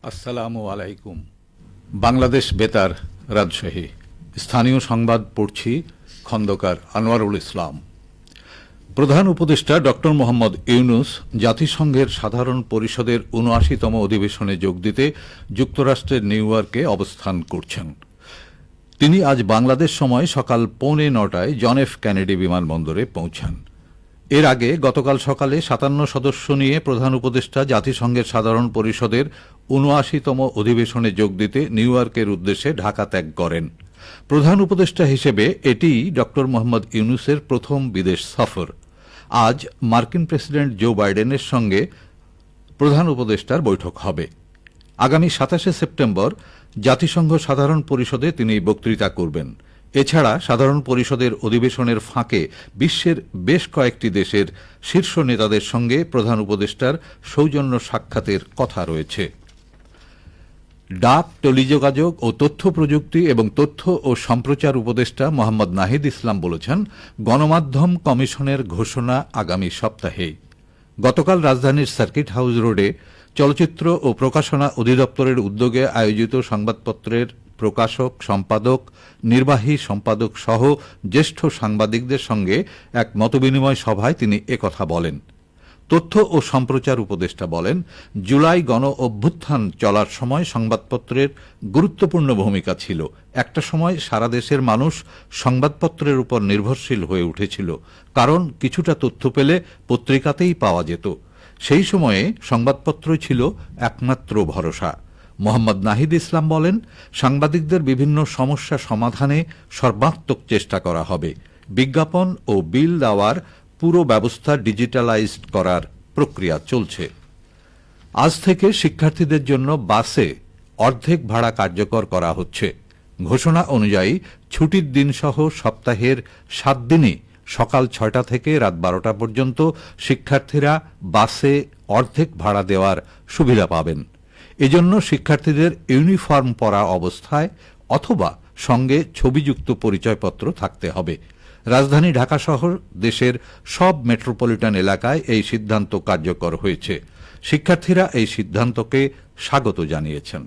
আসসালামু আলাইকুম। বাংলাদেশ বেতার, রাজশাহী। স্থানীয় সংবাদ পড়ছি খন্দকার আনোয়ারুল ইসলাম। প্রধান উপদেষ্টা ডক্টর মোহাম্মদ ইউনূস জাতিসংঘের সাধারণ পরিষদের ৭৯তম অধিবেশনে যোগ দিতে যুক্তরাষ্ট্রের নিউ ইয়র্কে অবস্থান করছেন। তিনি আজ বাংলাদেশ সময় সকাল ৮:৩০টায় জন এফ কেনেডি বিমানবন্দরে পৌঁছান। এর আগে গতকাল সকালে ৫৭ সদস্য নিয়ে প্রধান উপদেষ্টা জাতিসংঘের সাধারণ পরিষদের ৭৯তম অধিবেশনে যোগ দিতে নিউ ইয়র্কের উদ্দেশ্যে ঢাকা ত্যাগ করেন। প্রধান উপদেষ্টা হিসেবে এটিই ডক্টর মোহাম্মদ ইউনূসের প্রথম বিদেশ সফর। আজ মার্কিন প্রেসিডেন্ট জো বাইডেনের সঙ্গে প্রধান উপদেষ্টার বৈঠক হবে। আগামী ২৭শে সেপ্টেম্বর জাতিসংঘ সাধারণ পরিষদে তিনি বক্তৃতা করবেন। এছাড়া সাধারণ পরিষদের অধিবেশনের ফাঁকে বিশ্বের বেশ কয়েকটি দেশের শীর্ষ নেতাদের সঙ্গে প্রধান উপদেষ্টার সৌজন্য সাক্ষাতের কথা রয়েছে। ডাক, টেলিযোগাযোগ ও তথ্য প্রযুক্তি এবং তথ্য ও সম্প্রচার উপদেষ্টা মোহাম্মদ নাহিদ ইসলাম বলেছেন, গণমাধ্যম কমিশনের ঘোষণা আগামী সপ্তাহেই। গতকাল রাজধানীর সার্কিট হাউস রোডে চলচ্চিত্র ও প্রকাশনা অধিদপ্তরের উদ্যোগে আয়োজিত সংবাদপত্রের প্রকাশক, সম্পাদক, নির্বাহী সম্পাদক সহ জ্যেষ্ঠ সাংবাদিকদের সঙ্গে এক মতবিনিময় সভায় তিনি একথা বলেন। তথ্য ও সম্প্রচার উপদেষ্টা বলেন, জুলাই গণ অভ্যুত্থান চলার সময় সংবাদপত্রের গুরুত্বপূর্ণ ভূমিকা ছিল। একটা সময় সারা দেশের মানুষ সংবাদপত্রের উপর নির্ভরশীল হয়ে উঠেছিল, কারণ কিছুটা তথ্য পেলে পত্রিকাতেই পাওয়া যেত। সেই সময়ে সংবাদপত্রই ছিল একমাত্র ভরসা। মোহাম্মদ নাহিদ ইসলাম বলেন, সাংবাদিকদের বিভিন্ন সমস্যা সমাধানে সর্বাত্মক চেষ্টা করা হবে। বিজ্ঞাপন ও বিল দেওয়ার পুরো ব্যবস্থা ডিজিটালাইজড করার প্রক্রিয়া চলছে। আজ থেকে শিক্ষার্থীদের জন্য বাসে অর্ধেক ভাড়া কার্যকর করা হচ্ছে। ঘোষণা অনুযায়ী ছুটির দিনসহ সপ্তাহের ৭ দিনই সকাল ৬টা থেকে রাত ১২টা পর্যন্ত শিক্ষার্থীরা বাসে অর্ধেক ভাড়া দেওয়ার সুবিধা পাবেন। এজন্য শিক্ষার্থীদের ইউনিফর্ম পরা অবস্থায় অথবা সঙ্গে ছবিযুক্ত পরিচয়পত্র থাকতে হবে। রাজধানী ঢাকা সহ দেশের সব মেট্রোপলিটন এলাকায় এই সিদ্ধান্ত কার্যকর হয়েছে। শিক্ষার্থীরা এই সিদ্ধান্তকে স্বাগত জানিয়েছেন।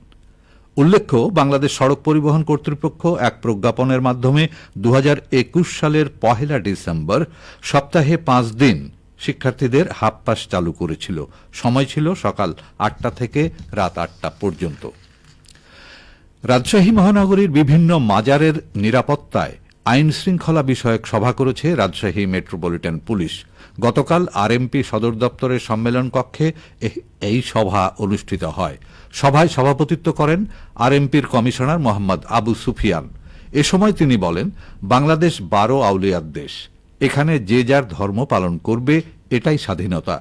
উল্লেখ্য, বাংলাদেশ সড়ক পরিবহন কর্তৃপক্ষ এক প্রজ্ঞাপনের মাধ্যমে ২০২১ সালের ১ ডিসেম্বর সপ্তাহে ৫ দিন শিক্ষার্থীদের হাফ পাস চালু করেছিল। সময় ছিল সকাল ৮টা থেকে রাত ৮টা পর্যন্ত। রাজশাহী মহানগরীর বিভিন্ন মাজারের নিরাপত্তায় আইন শৃঙ্খলা বিষয়ক সভা করেছে রাজশাহী মেট্রোপলিটন পুলিশ। গতকাল আরএমপি সদর দপ্তরের সম্মেলন কক্ষে এই সভা অনুষ্ঠিত হয়। সভায় সভাপতিত্ব করেন আরএমপির কমিশনার মোহাম্মদ আবু সুফিয়ান। এ সময় তিনি বলেন, বাংলাদেশ ১২ আউলিয়ার দেশ। এখানে যে যার ধর্ম পালন করবে, এটাই স্বাধীনতা।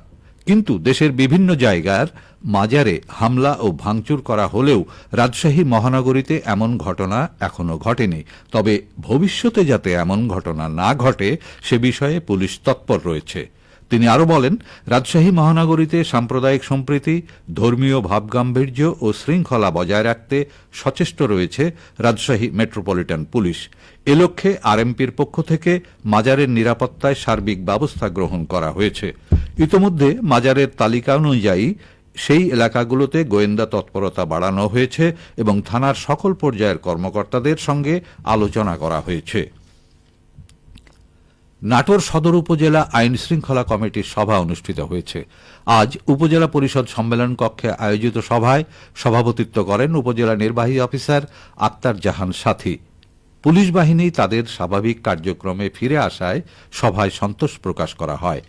কিন্তু দেশের বিভিন্ন জায়গার মাজারে হামলা ও ভাঙচুর করা হলেও রাজশাহী মহানগরীতে এমন ঘটনা এখনো ঘটেনি। তবে ভবিষ্যতে যাতে এমন ঘটনা না ঘটে সে বিষয়ে পুলিশ তৎপর রয়েছে। তিনি আরও বলেন, রাজশাহী মহানগরীতে সাম্প্রদায়িক সম্প্রীতি, ধর্মীয় ভাবগাম্ভীর্য ও শৃঙ্খলা বজায় রাখতে সচেষ্ট রয়েছে রাজশাহী মেট্রোপলিটন পুলিশ। এ লক্ষ্যে আরএমপির পক্ষ থেকে মাজারের নিরাপত্তায় সার্বিক ব্যবস্থা গ্রহণ করা হয়েছে। ইতোমধ্যে মাজারের তালিকা অনুযায়ী সেই এলাকাগুলোতে গোয়েন্দা তৎপরতা বাড়ানো হয়েছে এবং থানার সকল পর্যায়ের কর্মকর্তাদের সঙ্গে আলোচনা করা হয়েছে। নাটোর সদর উপজেলা আইন শৃঙ্খলা কমিটির সভা অনুষ্ঠিত হয়েছে। আজ উপজেলা পরিষদ সম্মেলন কক্ষে আয়োজিত সভায় সভাপতিত্ব করেন উপজেলা নির্বাহী অফিসার আক্তার জাহান সাথী। পুলিশ বাহিনী তাদের স্বাভাবিক কার্যক্রমে ফিরে আসায় সভায় সন্তোষ প্রকাশ করা হয়।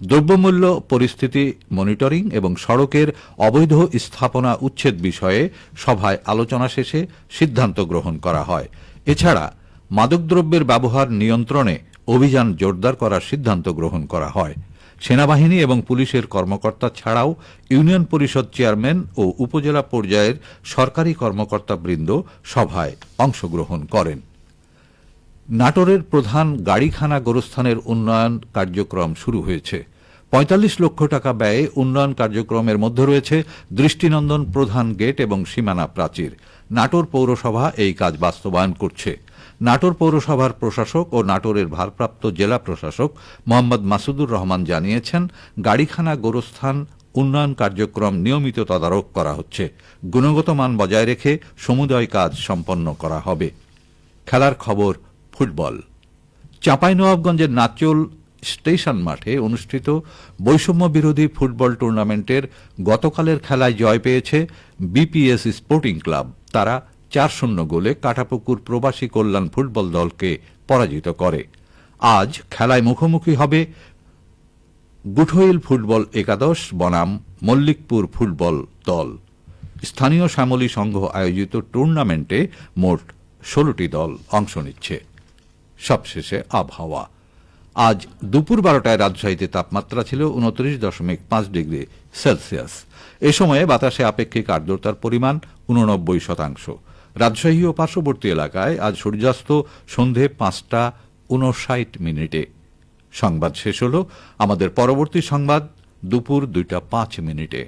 দ্রব্যমূল্য পরিস্থিতি মনিটরিং এবং সড়কের অবৈধ স্থাপনা উচ্ছেদ বিষয়ে সভায় আলোচনা শেষে সিদ্ধান্ত গ্রহণ করা হয়। এছাড়া মাদকদ্রব্যের ব্যবহার নিয়ন্ত্রণে অভিযান জোরদার করার সিদ্ধান্ত গ্রহণ করা হয়। সেনাবাহিনী এবং পুলিশের কর্মকর্তা ছাড়াও ইউনিয়ন পরিষদ চেয়ারম্যান ও উপজেলা পর্যায়ের সরকারি কর্মকর্তাবৃন্দ সভায় অংশগ্রহণ করেন। নাটোরের প্রধান গাড়িখানা গোরস্থানের উন্নয়ন কার্যক্রম শুরু হয়েছে। ৪৫ লক্ষ টাকা ব্যয়ে উন্নয়ন কার্যক্রমের মধ্যে রয়েছে দৃষ্টিনন্দন প্রধান গেট এবং সীমানা প্রাচীর। নাটোর পৌরসভা এই কাজ বাস্তবায়ন করছে। নাটোর পৌরসভার প্রশাসক ও নাটোরের ভারপ্রাপ্ত জেলা প্রশাসক মোহাম্মদ মাসুদুর রহমান জানিয়েছেন, গাড়িখানা গোরস্থান উন্নয়ন কার্যক্রম নিয়মিত তদারক করা হচ্ছে। গুণগত মান বজায় রেখে সমুদয় কাজ সম্পন্ন করা হবে। খেলার খবর ফুটবল। চাঁপাইনবাবগঞ্জের নাচল স্টেশন মাঠে অনুষ্ঠিত বৈষম্য বিরোধী ফুটবল টুর্নামেন্টের গতকালের খেলায় জয় পেয়েছে বিপিএস স্পোর্টিং ক্লাব। তারা ৪-০ গোলে কাটাপুকুর প্রবাসী কল্যাণ ফুটবল দলকে পরাজিত করে। আজ খেলায় মুখোমুখি হবে গুঠইল ফুটবল একাদশ বনাম মল্লিকপুর ফুটবল দল। স্থানীয় শ্যামলী সংঘ আয়োজিত টুর্নামেন্টে মোট ১৬টি দল অংশ নিচ্ছে। সবশেষে আবহাওয়া। আজ দুপুর ১২টায় রাজশাহীতে তাপমাত্রা ছিল ২৯.৫ ডিগ্রি সেলসিয়াস। এ সময়ে বাতাসে আপেক্ষিক আর্দ্রতার পরিমাণ ৮৯%। রাজশাহী ও পার্শ্ববর্তী এলাকায় আজ সূর্যাস্ত সন্ধে ৫টা ৫৯ সংবাদ শেষ হল। আমাদের পরবর্তী সংবাদ দুপুর ২টা ৫ মিনিটে।